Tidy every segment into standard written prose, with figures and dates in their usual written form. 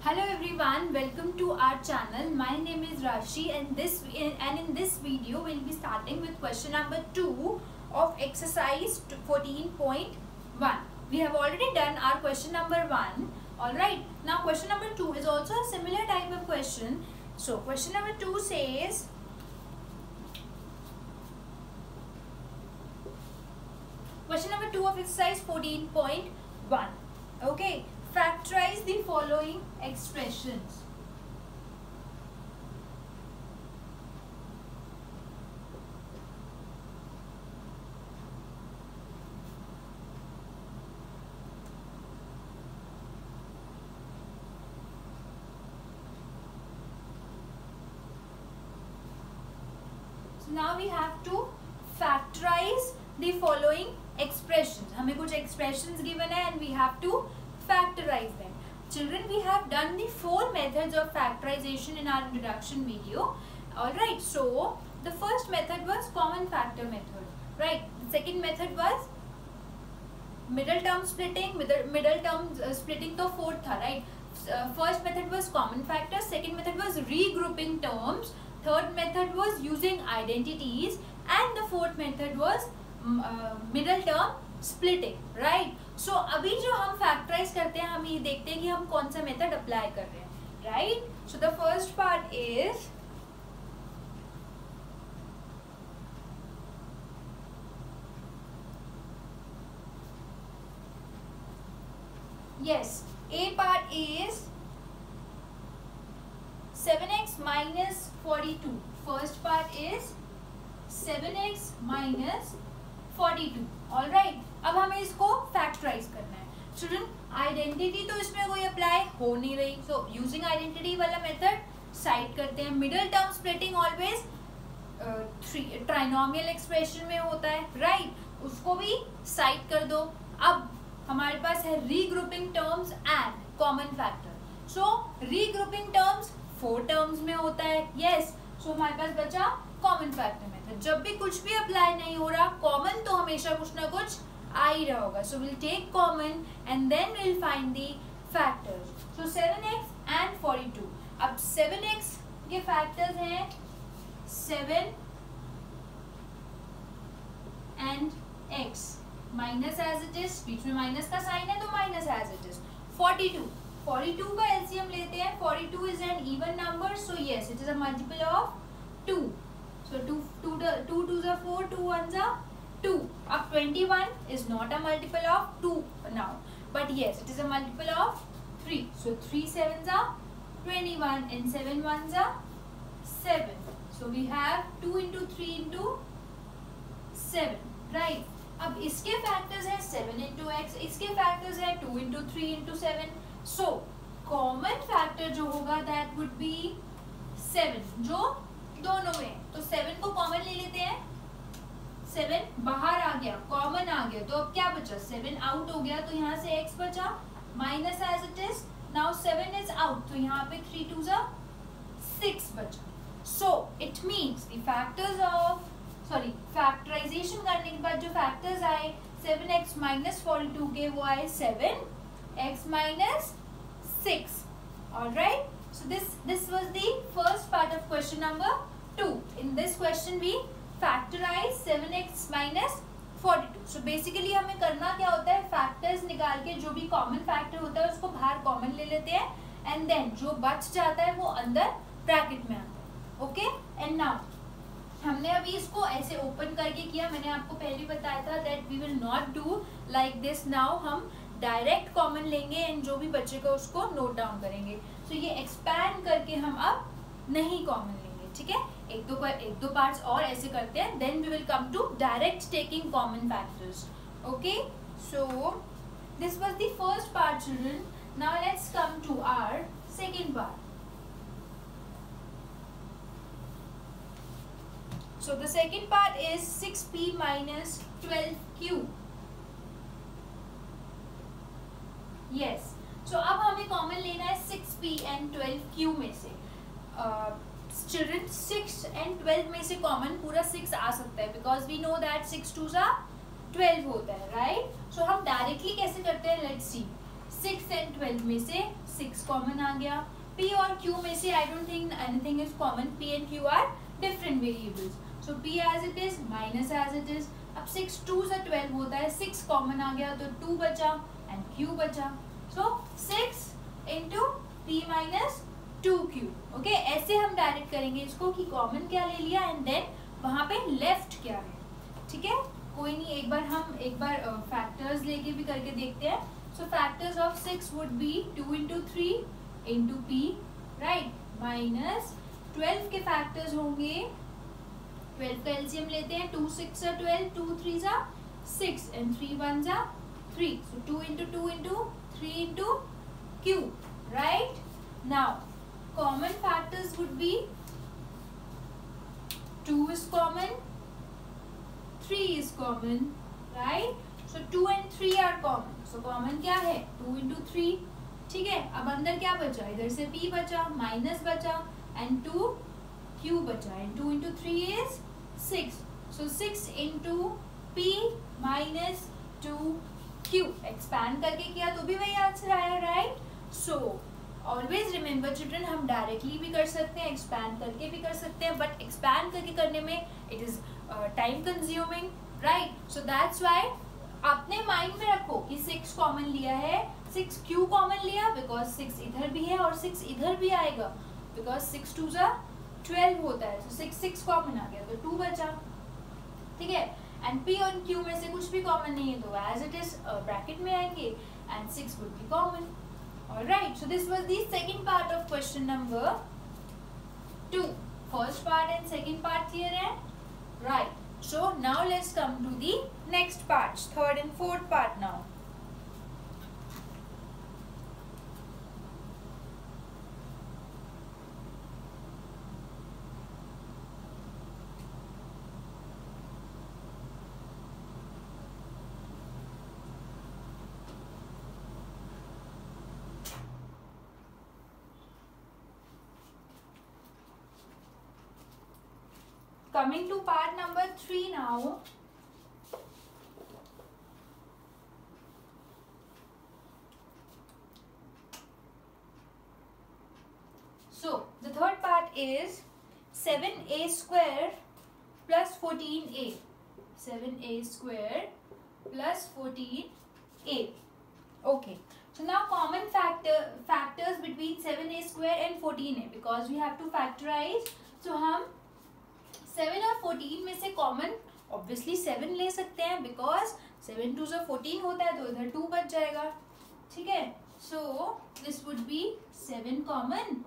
Hello everyone, welcome to our channel. My name is Rashi and in this video we'll be starting with question number 2 of exercise 14.1. We have already done our question number 1. Alright, now question number 2 is also a similar type of question. So question number 2 says, question number 2 of exercise 14.1. Okay, factorize the following expressions. So now we have to factorize the following expressions. हमें कुछ expressions given है and we have to factorize them. Children, we have done the 4 methods of factorization in our introduction video. Alright, so the first method was common factor method. Right, the second method was middle term splitting. Middle term splitting तो 4th था, right? First method was common factor, second method was regrouping terms, third method was using identities, and the fourth method was middle term splitting, right? So अभी जो हम factorize करते हैं हम ये देखते हैं कि हम कौन सा method apply कर रहे हैं, right? So the first part is yes, A part is 7x minus 42. First part is 7x minus 42. All right. अब हमें इसको फैक्टराइज करना है. Children, आइडेंटिटी तो इसमें कोई अप्लाई हो नहीं रही. So यूजिंग आइडेंटिटी वाला मेथड साइड करते हैं. Middle term splitting always trinomial expression में होता है, राइट? उसको भी साइड कर दो. अब हमारे पास है regrouping terms and common factor. So regrouping terms 4 terms में होता है. यस, सो हमारे पास बचा कॉमन फैक्टर मेथड. जब भी कुछ भी अप्लाई नहीं हो रहा, कॉमन तो हमेशा कुछ ना कुछ आ ही रहा होगा. So will take common and then will find the factors. So 7x and 42. अब 7x के फैक्टर्स हैं 7 and x. Minus as it is, बीच में माइनस का साइन है तो माइनस एज इट इज. 42 का एलसीएम लेते हैं. 42 is an even number, so yes it is a multiple of 2. So 2 2s are 4, 2 1s are 2. अब 21 is not a multiple of 2 now, but yes, it is a multiple of 3. So 3 7s are 21 and 7 1s are 7. So we have 2 into 3 into 7, right? अब इसके factors हैं 7 into x, इसके factors हैं 2 into 3 into 7. So common factor जो होगा that would be 7, जो दोनों में. तो 7 को कॉमन ले लेते हैं. 7 बाहर आ गया, कॉमन आ गया, तो अब क्या बचा? 7 आउट हो गया, तो यहाँ से x बचा minus as it is. Now 7 is out, तो यहाँ पे 3 2s are 6 बचा. So it means the factors of factorization करने के बाद जो फैक्टर्स आए 7x माइनस 42 के, वो आए 7x minus 6. Alright, so this was the first part of question number 2. In this question we factorize 7x minus 42. So basically हमें करना क्या होता है, फैक्टर्स निकाल के जो भी कॉमन फैक्टर होता है उसको बाहर कॉमन ले लेते हैं एंड देन जो बच जाता है वो अंदर ब्रैकेट में आता है. ओके, एंड नाउ हमने अभी इसको ऐसे ओपन करके किया. मैंने आपको पहले बताया था that we will not do like this. Now हम डायरेक्ट कॉमन लेंगे एंड जो भी बचेगा उसको नोट डाउन करेंगे. तो ये एक्सपैंड करके हम अब नहीं कॉमन लेंगे, ठीक है? एक दो पार्ट्स और ऐसे करते हैं, then we will come to direct taking common factors. Okay, so this was the first part children. Now let's come to our second part. So the second part is 6p minus 12q. Yes. So अब हमें common लेना है 6p and 12q में से. Children, 6 and 12 में से common पूरा 6 आ सकता है because we know that 6 2s are 12 होता है, राइट? सो हम डायरेक्टली कैसे करते हैं, लेट्स सी. 6 एंड 12 में से 6 कॉमन आ गया. P और Q में से I don't think anything is common. P and Q are different variables. So P as it is, minus as it is. अब 6 2 से 12 होता है, 6 कॉमन आ गया तो 2 बचा एंड Q बचा. So 6 into P minus 2Q. Okay, ऐसे हम डायरेक्ट करेंगे इसको कि कॉमन क्या ले लिया एंड देन वहाँ पे लेफ्ट क्या है. ठीक है, कोई नहीं, एक बार फैक्टर्स लेके भी करके देखते हैं. सो factors of 6 would be 2 into 3 into P, right, minus 12 के फैक्टर्स होंगे. 12 का एलसीएम लेते हैं. 2 6 12, 2 3 6 and 3 1 3. So 2 into 2 into 3 into Q, right? Now common factors would be 2 is common, 3 is common, right? So 2 and 3 are common. So common क्या है? 2 into 3. ठीक है, अब अंदर क्या बचा? इधर से P बचा, माइनस बचा एंड 2 Q बचा and 2 into 3 is 6. So 6 into P minus 2Q. Expand करके किया तो भी वही आंसर आया, right? So always remember children, हम डायरेक्टली भी कर सकते हैं, एक्सपैंड करके भी कर सकते हैं, बट एक्सपैंड करके करने में it is time consuming, right? So that's why आपने माइंड में रखो कि 6 कॉमन लिया है, 6 क्यों कॉमन लिया? बिकॉज 6 इधर भी है और 6 इधर भी आएगा, बिकॉज 6 2 12 होता है. सो 6 कॉमन आ गया तो 2 बचा. ठीक है, एंड P और Q में से कुछ भी कॉमन नहीं है तो एज इट इज ब्रैकेट में आएंगे and 6 would be common. Alright, so this was the second part of question number 2. First part and second part clear hai? Right. So now let's come to the next parts, third and fourth part now. Coming to part number 3 now. So the third part is 7a square plus 14a. 7a square plus 14a. Okay. So now common factors between 7a square and 14a, because we have to factorize. So हम 7 और 14 में से common obviously 7 ले सकते हैं, because 7 2 14 होता है तो इधर 2 बच जाएगा. ठीक है, so this would be 7 common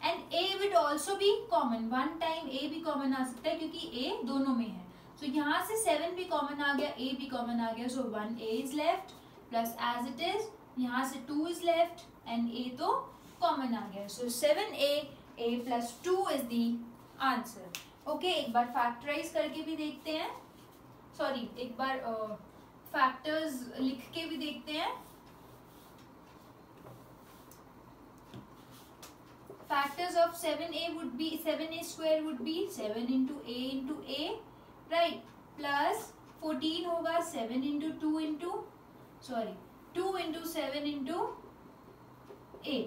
and a would also be common. One time a भी कॉमन आ सकता है क्योंकि a दोनों में है. सो यहाँ से 7 भी कॉमन आ गया, a भी कॉमन आ गया. So 1a is left plus as it is यहाँ से 2 इज लेफ्ट एंड a तो कॉमन आ गया. सो 7a प्लस 2 इज द आंसर. ओके, एक बार फैक्टराइज करके भी देखते हैं, सॉरी एक बार फैक्टर्स लिख के भी देखते हैं. Factors of 7a would be 7a square would be 7 into a, right, plus 14 होगा 7 into 2 into 7 into a.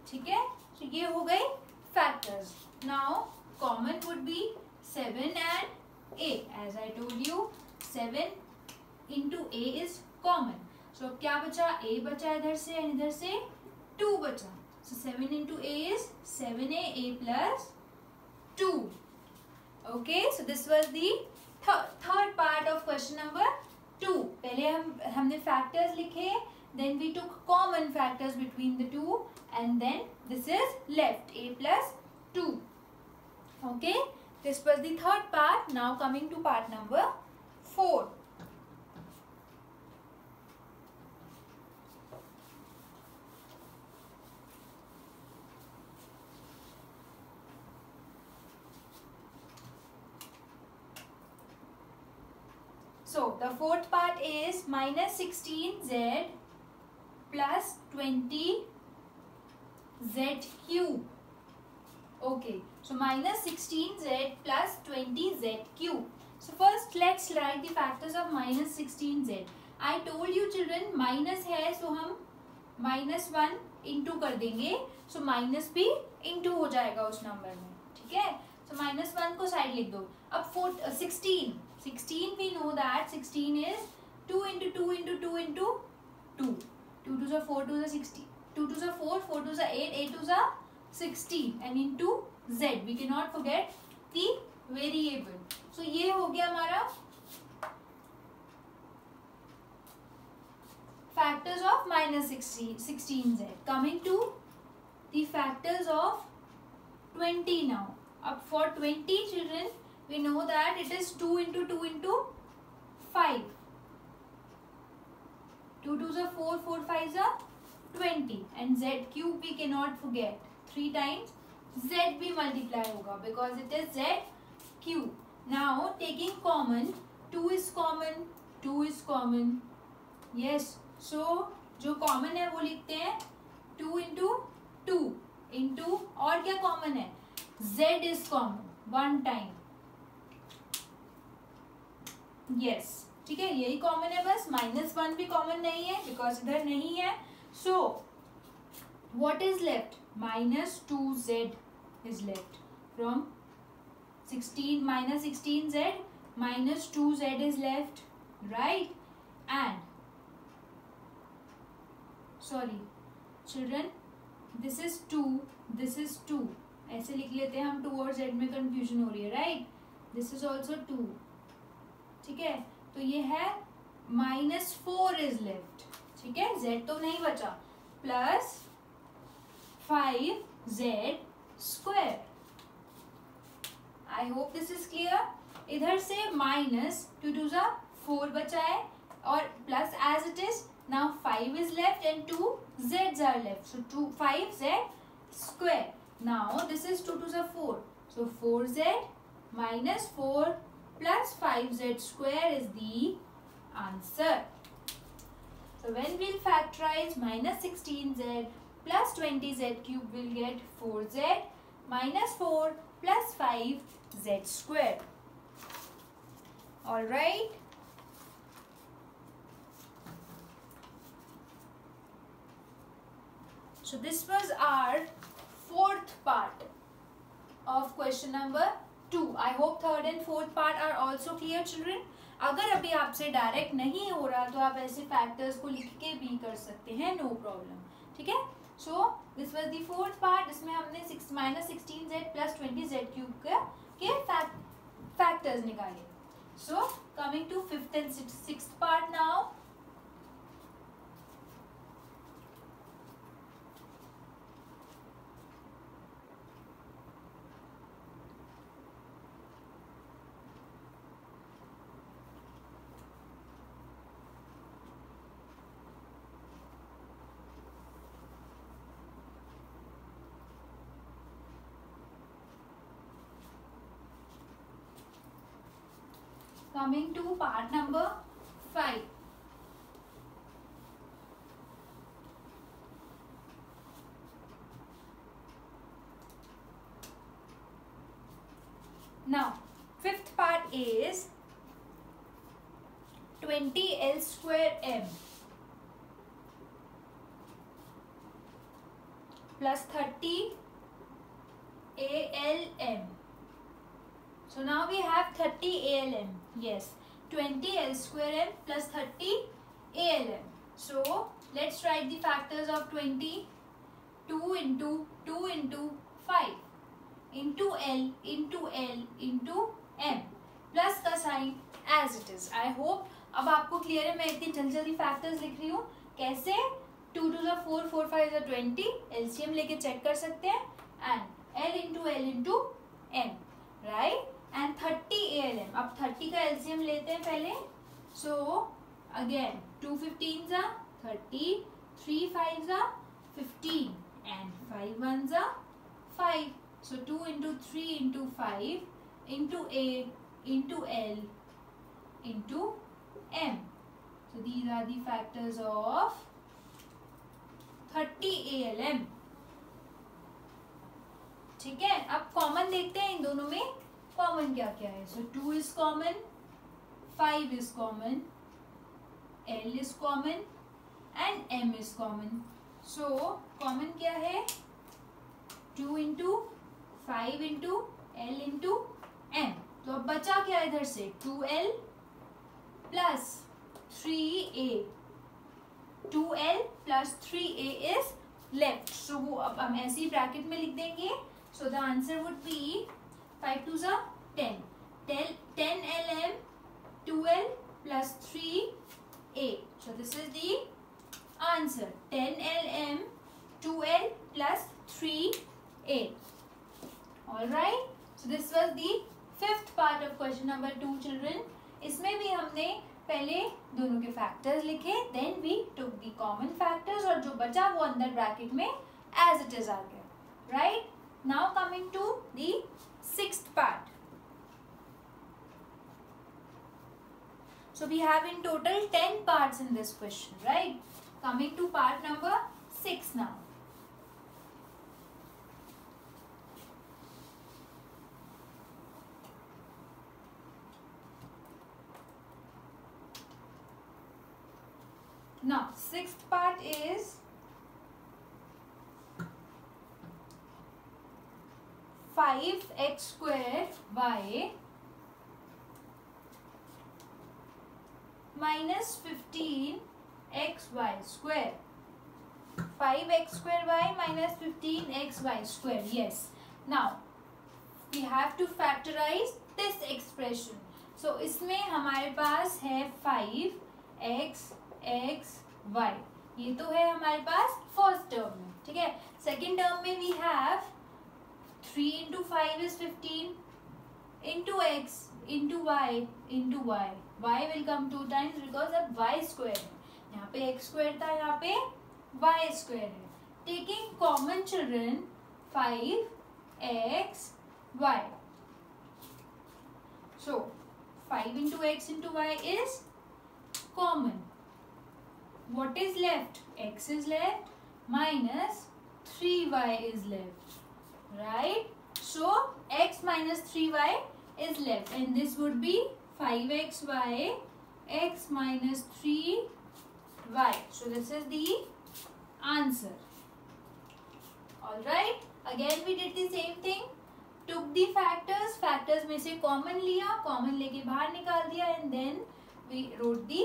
ठीक है, तो ये हो गए factors. Now common would be 7 and a. As I told you, 7 into a is common. So क्या बचा? a बचा इधर से and इधर से 2 बचा. So 7 into a is 7a plus 2. Okay, so this was the third part of question number 2. पहले हमने factors लिखे, then we took common factors between the two, and then this is left a plus 2. Okay, this was the third part. Now coming to part number 4. So the fourth part is minus 16z plus 20z cube. Okay, so minus 16z plus 20z cube. So first let's write the factors of minus 16z. I told you children minus है, so हम -1 into कर देंगे, so minus भी into हो जाएगा उस number में, ठीक है। सो -1 को साइड लिख दो। अब 16 we know that 16 is 2 into 2 into 2 into 2, 2 2 4 2 16, 2 2 4 4 2 8 8 2 16 and into z, we can not forget the variable. So ये हो गया हमारा factors of -16z. Coming to the factors of 20 now. Up for 20 children, we know that it is 2 into 2 into 5. 2 2s are 4, 4 5s are 20, and z cube we cannot forget. 3 times z भी multiply होगा because it is z cube. Now taking common, 2 is common, 2 is common. Yes. सो जो common है वो लिखते हैं 2 into 2 into, और क्या common है, z is common 1 time, yes, ठीक है, यही कॉमन है बस। -1 भी कॉमन नहीं है बिकॉज इधर नहीं है। So what is left, -2z is left from 16 -16z, -2z is left, right. And sorry children, this is 2, this is 2, ऐसे लिख लेते हैं हम, 2 और z में कंफ्यूजन हो रही है, राइट। दिस इज ऑल्सो 2, ठीक है। तो ये है -4 इज लेफ्ट, ठीक है, z तो नहीं बचा, plus 5z square. I hope this is clear. इधर से -2 2 4 बचा है और plus as it is. Now 5 is left and 2 z's are left. So 5z square. Now this is 2 2 4. So 4z minus 4 plus 5z square is the answer. So when we'll factorize -16z plus 20z cube, we'll get 4z minus 4 plus 5z square. All right. So this was our 4th part of question number 2. I hope 3rd and 4th part are also clear children. अगर अभी आपसे direct नहीं हो रहा तो आप ऐसे factors को लिख के भी कर सकते हैं, नो प्रॉब्लम, ठीक है। So this was the 4th part, इसमें हमने -16z plus 20z क्यूब के फैक्टर्स निकाले। So coming to 5th and 6th part now. Coming to part number 5. Now 5th part is 20l square m plus 30 ALM. So now we have 30 ALM. Yes, 20 L square m plus 30 ALM. So let's write the factors of 20. 2 into 2 into 5 into L into L into M plus का sign as it is. I hope अब आपको clear है। मैं इतनी जल्दी जल्दी factors लिख रही हूँ, कैसे 2 2 4 4 5 20, एलसीएम लेके चेक कर सकते हैं, and L into M, right, and 30 ALM। अब 30 का एलसीएम लेते हैं पहले। So again 2 15s are 30, 3 5s are 15 and 5 1s are 5. So 2 into 3 into 5 into A into L into M. So these are the factors of 30 ALM. ठीक है, अब common देखते हैं इन दोनों में कॉमन क्या क्या है। सो 2 is common, 5 is common, L is common and M is common. So common क्या है, 2 into 5 into L into M. तो अब बचा क्या इधर से, 2l plus 3a. 2l plus 3a is left. So वो अब हम ऐसे ही ब्रैकेट में लिख देंगे. So the answer would be 5 2 10. 10lm 2l plus 3a. So this is the answer. 10lm 2l plus 3a. Alright. So this was the fifth part of question number 2, children. इसमें भी हमने पहले दोनों के फैक्टर्स लिखे, then we took the common factors और जो बचा वो अंदर ब्रैकेट में as it is आ गया. Right. Now coming to the sixth part. So we have in total 10 parts in this question, right? Coming to part number 6 now. Now, sixth part is five x square y minus 15 xy square. 5x square y minus 15 xy square. Yes. Now we have to factorize this expression. So इसमें हमारे पास है 5x x y. ये तो है हमारे पास first term में. ठीक है. सेकेंड टर्म में we have 3 into 5 is 15 into x into y into y. y will come 2 times because अब y square है. यहाँ पे x square था, यहाँ पे y square है. Taking common, children, 5x y. So 5 into x into y is common. What is left? X is left minus 3y is left. Right? So x minus 3y is left, and this would be 5xy x minus 3y. So this is the answer. Alright. Again we did the same thing. Took the factors. Factors में से common लिया. Common लेके बाहर निकाल दिया, and then we wrote the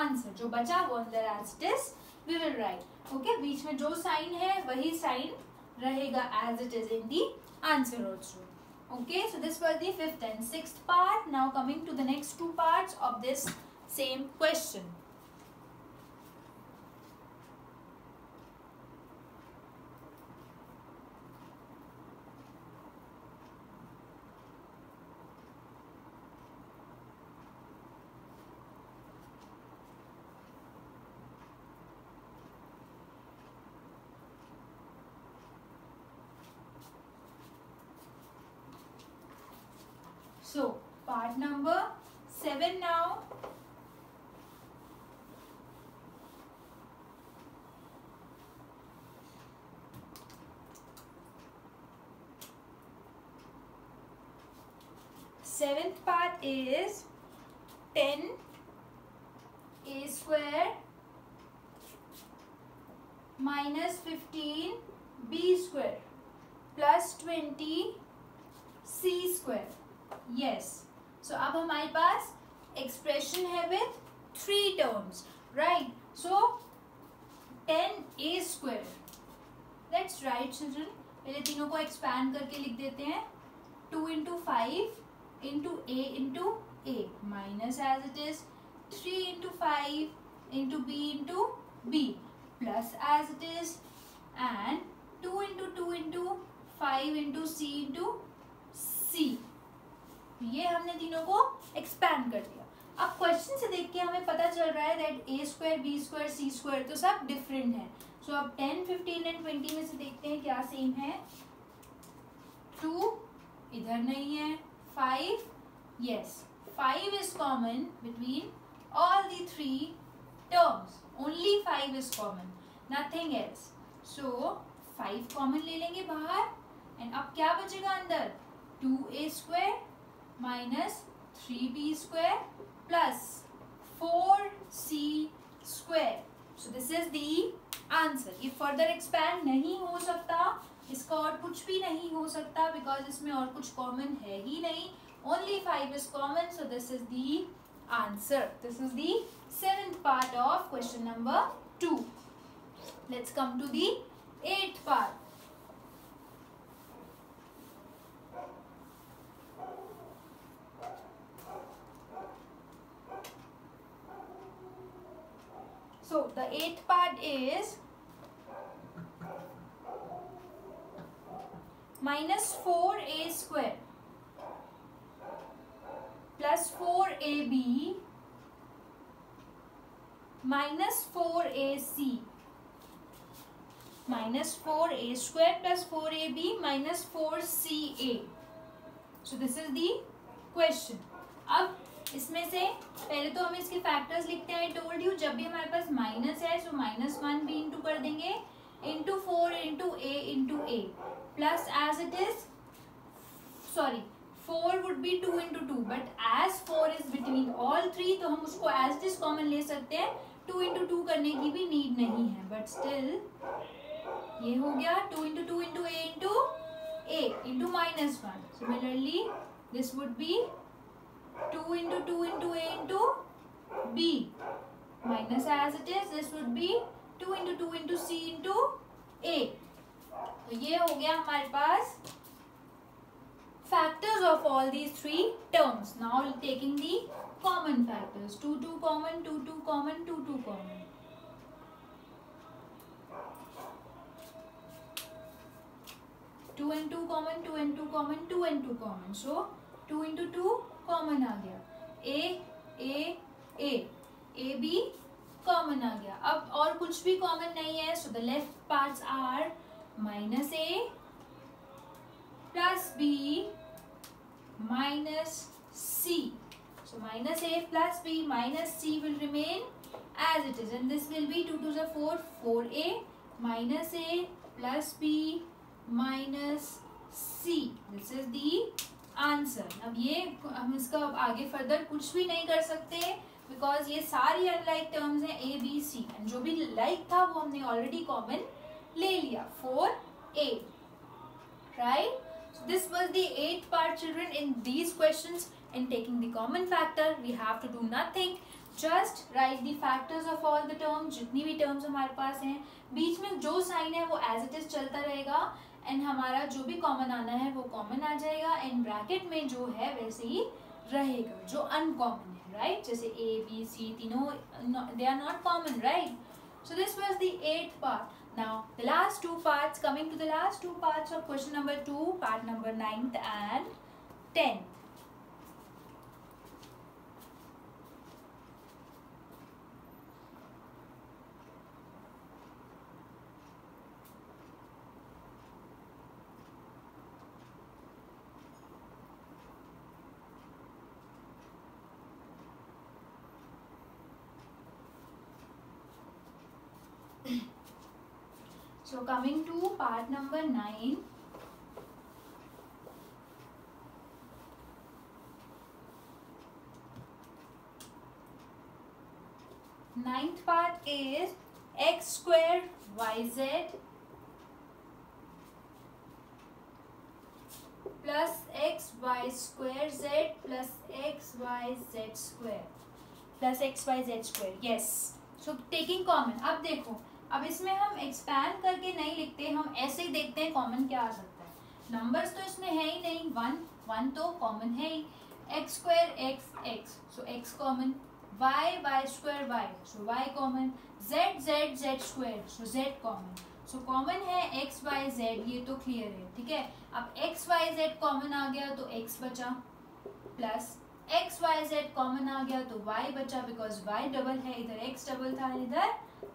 answer. जो बचा वो अंदर as it is we will write. Okay. बीच में जो sign है वही sign रहेगा as it is in the answer also. Okay, so this was the fifth and sixth part. Now coming to the next two parts of this same question. So, part number 7 now. Seventh part is 10 a square minus 15 b square plus 20 c square. Yes. So अब हमारे पास expression है with 3 terms, right? So 10a square. Let's write, children. पहले तीनों को expand करके लिख देते हैं. 2 into 5 into a into a minus as it is 3 into 5 into b into b plus as it is and 2 into 2 into 5 into c into c. ये हमने तीनों को एक्सपैंड कर दिया. अब क्वेश्चन से देख के हमें पता चल रहा है that a square b square c square तो सब डिफरेंट है. सो अब 10, 15 एंड 20 में से देखते हैं क्या सेम है. 2 इधर नहीं है. 5, yes, 5 is common between all the 3 terms. Only 5 is common, nothing else. So 5 common ले लेंगे बाहर एंड अब क्या बचेगा अंदर. 2a square minus 3b square plus 4c square. So this is the answer. ये फर्दर एक्सपैंड नहीं हो सकता, इसका और कुछ भी नहीं हो सकता बिकॉज इसमें और कुछ कॉमन है ही नहीं. Only 5 is common, so this is the answer. This is the 7th part of question number 2. Let's come to the 8th part. So the 8th part is minus 4a square plus 4ab minus 4ac minus 4a square plus 4ab minus 4ca. So this is the question. अब इसमें से पहले तो हम इसके factors लिखते हैं. I told you जब भी हमारे पास माइनस है सो -1 भी इंटू कर देंगे into 4 into a plus as it is sorry 4 would be 2 into 2 but as 4 is between all 3 तो हम उसको एज इट इज कॉमन ले सकते हैं. 2 इंटू 2 करने की भी नीड नहीं है बट स्टिल ये हो गया 2 into 2 into a into -1. Similarly this would be 2 into 2 into a into b minus as it is this would be 2 into 2 into c into a. तो ये हो गया हमारे पास factors of all these three terms. Now taking the common factors 2 2 common 2 2 common 2 2 common. 2 and 2 common 2 and 2 common 2 and 2 common. So 2 into 2 कॉमन आ गया. A B common आ गया. अब और कुछ भी कॉमन नहीं है so the left parts are minus A plus B minus C. So minus A plus B minus C will remain as it is and this will be 2 2 4 4a minus A plus B minus C. This is the answer. अब ये हम इसका आगे further कुछ भी नहीं कर सकते बिकॉज ये सारी अनलाइक टर्म्स हैं ए बी सी एंड जो भी लाइक था वो हमने ऑलरेडी कॉमन ले लिया 4a. Right. So this was the 8th part children. In these questions in taking the common factor we have to do nothing, just write the factors of all the terms. जितनी भी terms हमारे पास हैं बीच में जो sign है वो as it is चलता रहेगा एंड हमारा जो भी कॉमन आना है वो कॉमन आ जाएगा एंड ब्रैकेट में जो है वैसे ही रहेगा जो अनकॉमन है. राइट. जैसे ए बी सी तीनों they are not common. Right. So this was the 8th part. Now the last 2 parts, coming to the last 2 parts of question number 2, part number 9th and 10th. So coming to part number 9. Ninth part is x square yz plus xy square z plus xyz square plus xyz square. Yes. So taking common. अब देखो अब इसमें हम expand करके नहीं लिखते, हम ऐसे ही देखते हैं कॉमन क्या आ सकता है. नंबर्स तो इसमें है ही नहीं. 1 तो कॉमन है ही. X square X so X common. Y square Y so Y common. Z square so Z common. So common है एक्स वाई जेड. ये तो क्लियर है. ठीक है. अब एक्स वाई जेड कॉमन आ गया तो एक्स बचा plus X Y Z common आ गया तो y बचा बिकॉज y डबल है. इधर x डबल था इधर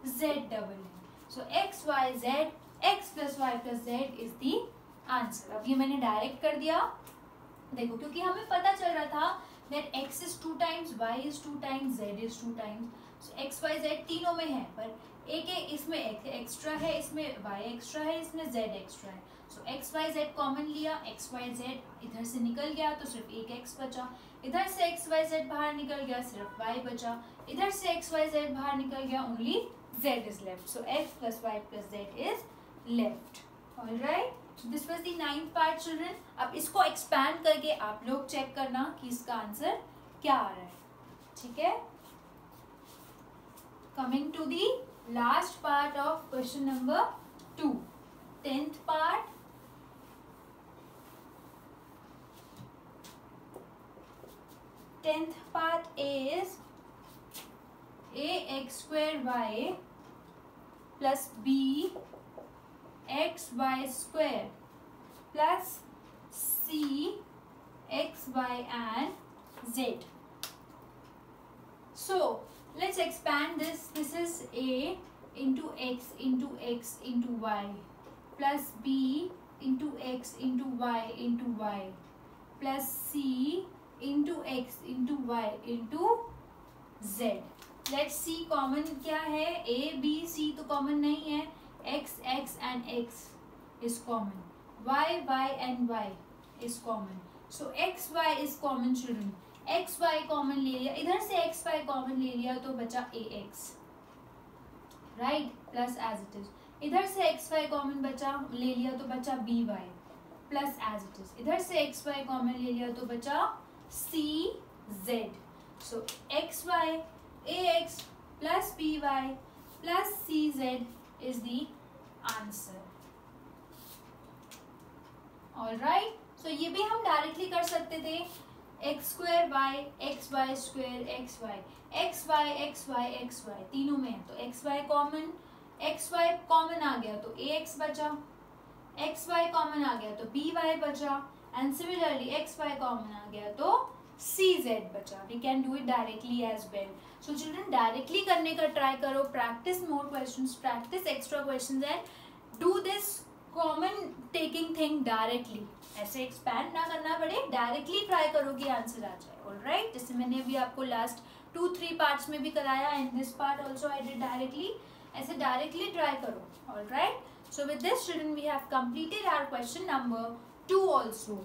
z डबल है. सो x y z x plus y plus z is the answer. अब ये मैंने डायरेक्ट कर दिया. देखो क्योंकि हमें पता चल रहा था that x is 2 times y is 2 times z is 2 times. So x y z तीनों में है पर एक इसमें x एक्स्ट्रा है, इसमें y एक्स्ट्रा है, इसमें z एक्स्ट्रा है. सो एक्स वाई जेड कॉमन लिया. एक्स वाई जेड इधर से निकल गया तो सिर्फ एक x बचा. इधर से एक्स वाई जेड बाहर निकल गया सिर्फ y बचा. इधर से एक्स वाई जेड बाहर निकल गया only z is left. So x plus y plus z is left. Alright. So this was the 9th part children. अब इसको expand करके आप लोग check करना कि इसका आंसर क्या आ रहा है. ठीक है. Coming to the last part of question number 2. 10th part. Tenth part is ax square y plus b x y square plus c x y and z. So let's expand this. This is a into x into x into y plus b into x into y plus c into x into y into z. Let's see common क्या है. a b c तो common नहीं है. x x and x is common. y and y is common. So x y is common children. x y common ले लिया. इधर से x y common ले लिया तो बचा ax. Right? Plus as it is. इधर से x y common बचा ले लिया तो बचा by. Plus as it is. इधर से x y common ले लिया तो बचा c z. So x y ax plus by plus cz is the answer. All right. So ये भी हम डायरेक्टली कर सकते थे. x square y square x y तीनों में है तो x y कॉमन आ गया तो ax बचा. x y कॉमन आ गया तो by बचा. And similarly x y common आ गया तो cz बचा. We can do it directly as well. So children directly करने का try करो. Practice more questions, practice extra questions and do this common taking thing directly. ऐसे expand ना करना पड़े, directly try करो कि आंसर आ जाए. Alright, जैसे मैंने अभी आपको last 2-3 parts में भी कराया and this part also I did directly. ऐसे directly try करो. Alright. So with this children we have completed our question number 2 also.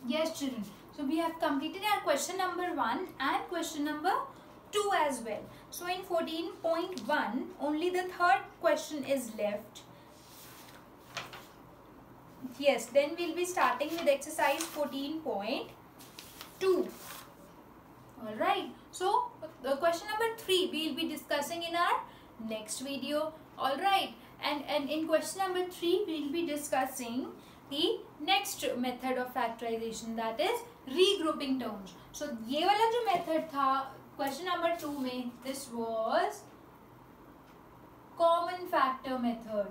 Yes children, so we have completed our question number 1 and question number 2 as well. So in 14.1 only the third question is left. Yes, then we'll be starting with exercise 14.2. Alright, so the question number 3 we'll be discussing in our next video. Alright, and in question number 3 we'll be discussing the next method of factorization, that is regrouping terms. So ये वाला जो method था question number 2 में, this was common factor method.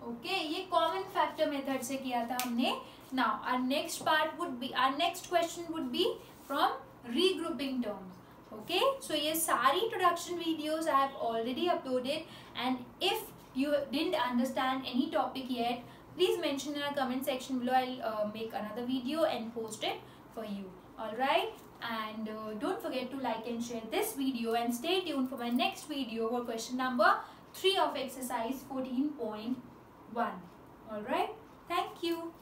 Okay, ये common factor method से किया था हमने. Now our next question would be from regrouping terms. Okay, so ये सारी introduction videos I have already uploaded, and if you didn't understand any topic yet, please mention in our comment section below. I'll make another video and post it for you. Alright, and don't forget to like and share this video, and stay tuned for my next video for question number 3 of exercise 14.1. Alright, thank you.